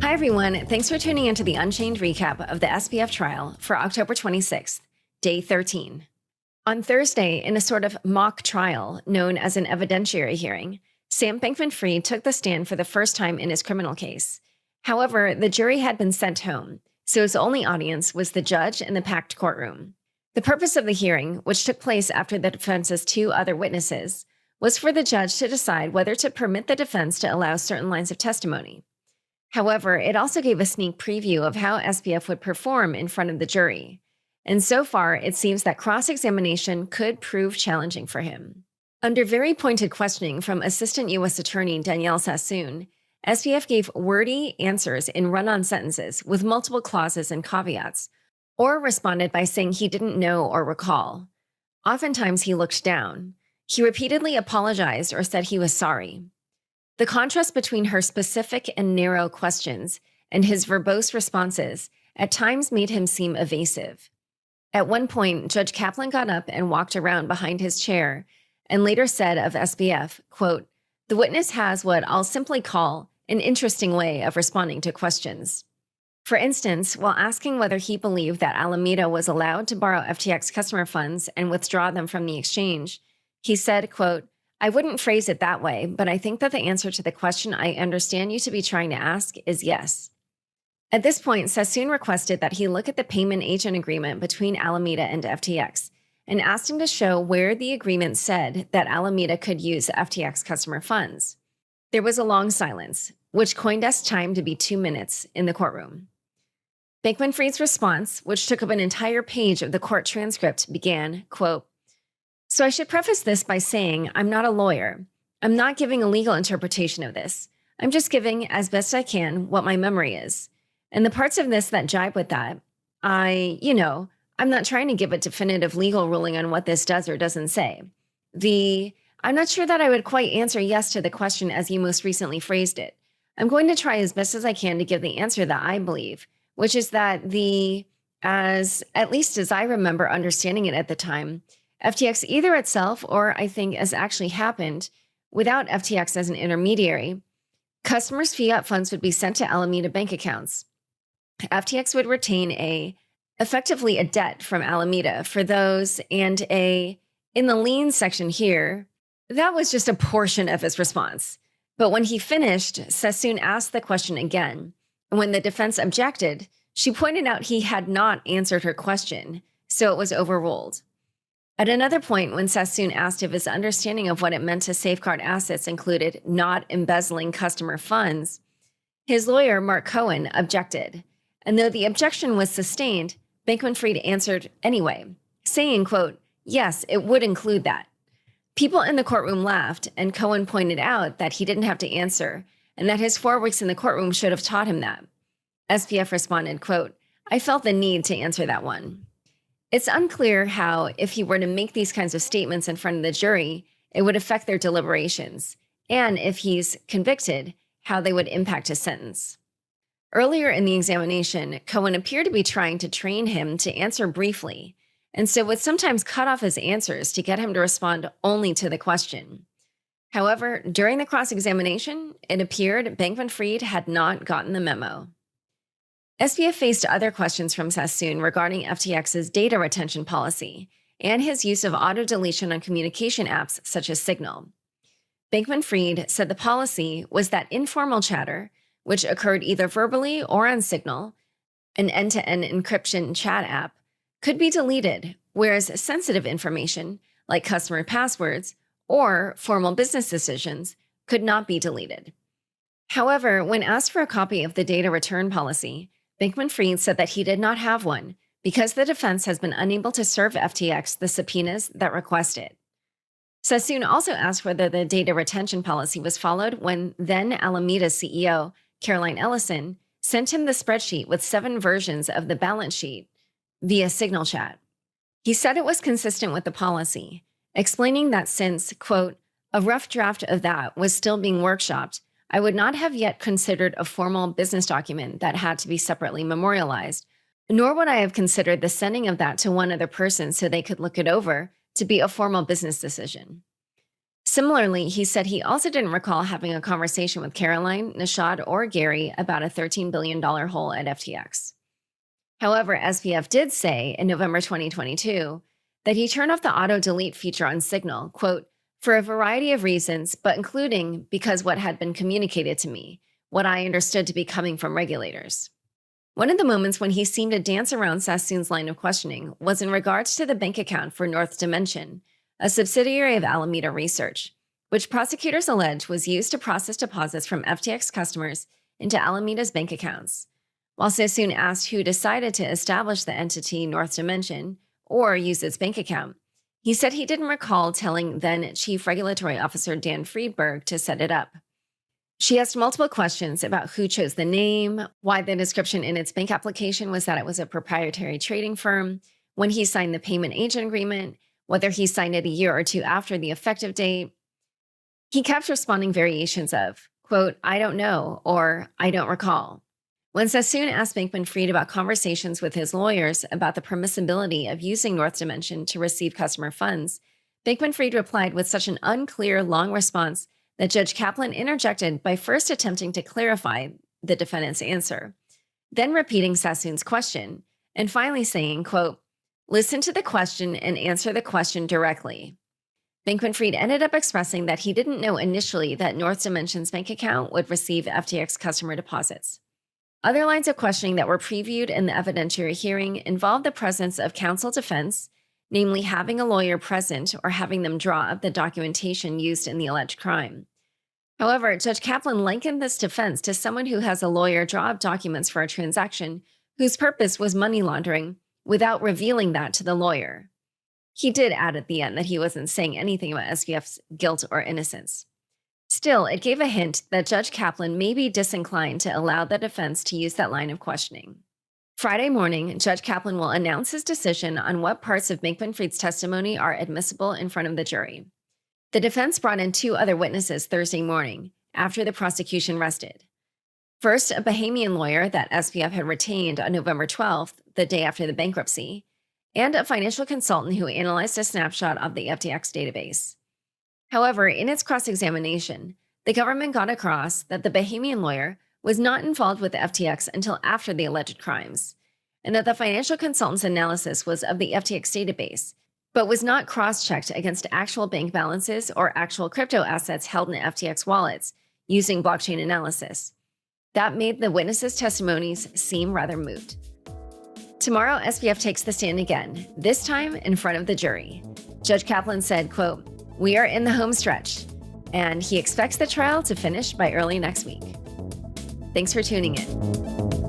Hi, everyone. Thanks for tuning into the Unchained recap of the SBF trial for October 26th, day 13. On Thursday, in a sort of mock trial known as an evidentiary hearing, Sam Bankman-Fried took the stand for the first time in his criminal case. However, the jury had been sent home, so his only audience was the judge in the packed courtroom. The purpose of the hearing, which took place after the defense's two other witnesses, was for the judge to decide whether to permit the defense to allow certain lines of testimony. However, it also gave a sneak preview of how SBF would perform in front of the jury. And so far, it seems that cross-examination could prove challenging for him. Under very pointed questioning from Assistant U.S. Attorney Danielle Sassoon, SBF gave wordy answers in run-on sentences with multiple clauses and caveats, or responded by saying he didn't know or recall. Oftentimes, he looked down. He repeatedly apologized or said he was sorry. The contrast between her specific and narrow questions and his verbose responses at times made him seem evasive. At one point, Judge Kaplan got up and walked around behind his chair and later said of SBF, quote, "The witness has what I'll simply call an interesting way of responding to questions." For instance, while asking whether he believed that Alameda was allowed to borrow FTX customer funds and withdraw them from the exchange, he said, quote, "I wouldn't phrase it that way, but I think that the answer to the question I understand you to be trying to ask is yes." At this point, Sassoon requested that he look at the payment agent agreement between Alameda and FTX and asked him to show where the agreement said that Alameda could use FTX customer funds. There was a long silence, which CoinDesk timed to be 2 minutes in the courtroom. Bankman-Fried's response, which took up an entire page of the court transcript, began, quote, "So I should preface this by saying I'm not a lawyer. I'm not giving a legal interpretation of this. I'm just giving, as best I can, what my memory is. And the parts of this that jibe with that, I'm not trying to give a definitive legal ruling on what this does or doesn't say. I'm not sure that I would quite answer yes to the question as you most recently phrased it. I'm going to try as best as I can to give the answer that I believe, which is that at least as I remember understanding it at the time, FTX either itself or I think as actually happened, without FTX as an intermediary, customers' fiat funds would be sent to Alameda bank accounts. FTX would retain effectively a debt from Alameda for those and in the lien section here, that was just a portion of his response. But when he finished, Sassoon asked the question again. And when the defense objected, she pointed out he had not answered her question, so it was overruled. At another point, when Sassoon asked if his understanding of what it meant to safeguard assets included not embezzling customer funds, his lawyer, Mark Cohen, objected. And though the objection was sustained, Bankman-Fried answered anyway, saying, quote, "Yes, it would include that." People in the courtroom laughed, and Cohen pointed out that he didn't have to answer, and that his 4 weeks in the courtroom should have taught him that. SBF responded, quote, "I felt the need to answer that one." It's unclear how, if he were to make these kinds of statements in front of the jury, it would affect their deliberations, and if he's convicted, how they would impact his sentence. Earlier in the examination, Cohen appeared to be trying to train him to answer briefly, and so would sometimes cut off his answers to get him to respond only to the question. However, during the cross-examination, it appeared Bankman-Fried had not gotten the memo. SBF faced other questions from Sassoon regarding FTX's data retention policy and his use of auto-deletion on communication apps such as Signal. Bankman-Fried said the policy was that informal chatter, which occurred either verbally or on Signal, an end-to-end encryption chat app, could be deleted, whereas sensitive information, like customer passwords or formal business decisions, could not be deleted. However, when asked for a copy of the data return policy, Bankman-Fried said that he did not have one because the defense has been unable to serve FTX the subpoenas that request it. Sassoon also asked whether the data retention policy was followed when then Alameda CEO Caroline Ellison sent him the spreadsheet with 7 versions of the balance sheet via Signal chat. He said it was consistent with the policy, explaining that since, quote, "a rough draft of that was still being workshopped, I would not have yet considered a formal business document that had to be separately memorialized, nor would I have considered the sending of that to one other person so they could look it over to be a formal business decision." Similarly, he said he also didn't recall having a conversation with Caroline, Nishad, or Gary about a $13 billion hole at FTX. However, SBF did say in November 2022 that he turned off the auto-delete feature on Signal, quote, for a variety of reasons, but including because what had been communicated to me, what I understood to be coming from regulators. One of the moments when he seemed to dance around Sassoon's line of questioning was in regards to the bank account for North Dimension, a subsidiary of Alameda Research, which prosecutors allege was used to process deposits from FTX customers into Alameda's bank accounts. While Sassoon asked who decided to establish the entity North Dimension or use its bank account, he said he didn't recall telling then Chief Regulatory Officer Dan Friedberg to set it up. She asked multiple questions about who chose the name, why the description in its bank application was that it was a proprietary trading firm, when he signed the payment agent agreement, whether he signed it a year or two after the effective date. He kept responding variations of, quote, I don't know, or I don't recall. When Sassoon asked Bankman-Fried about conversations with his lawyers about the permissibility of using North Dimension to receive customer funds, Bankman-Fried replied with such an unclear, long response that Judge Kaplan interjected by first attempting to clarify the defendant's answer, then repeating Sassoon's question, and finally saying, quote, listen to the question and answer the question directly. Bankman-Fried ended up expressing that he didn't know initially that North Dimension's bank account would receive FTX customer deposits. Other lines of questioning that were previewed in the evidentiary hearing involved the presence of counsel defense, namely having a lawyer present or having them draw up the documentation used in the alleged crime. However, Judge Kaplan likened this defense to someone who has a lawyer draw up documents for a transaction whose purpose was money laundering without revealing that to the lawyer. He did add at the end that he wasn't saying anything about SBF's guilt or innocence. Still, it gave a hint that Judge Kaplan may be disinclined to allow the defense to use that line of questioning. Friday morning, Judge Kaplan will announce his decision on what parts of Bankman-Fried's testimony are admissible in front of the jury. The defense brought in 2 other witnesses Thursday morning, after the prosecution rested. First, a Bahamian lawyer that SBF had retained on November 12th, the day after the bankruptcy, and a financial consultant who analyzed a snapshot of the FTX database. However, in its cross-examination, the government got across that the Bahamian lawyer was not involved with the FTX until after the alleged crimes, and that the financial consultant's analysis was of the FTX database, but was not cross-checked against actual bank balances or actual crypto assets held in FTX wallets using blockchain analysis. That made the witnesses' testimonies seem rather moot. Tomorrow, SBF takes the stand again, this time in front of the jury. Judge Kaplan said, quote, we are in the home stretch, and he expects the trial to finish by early next week. Thanks for tuning in.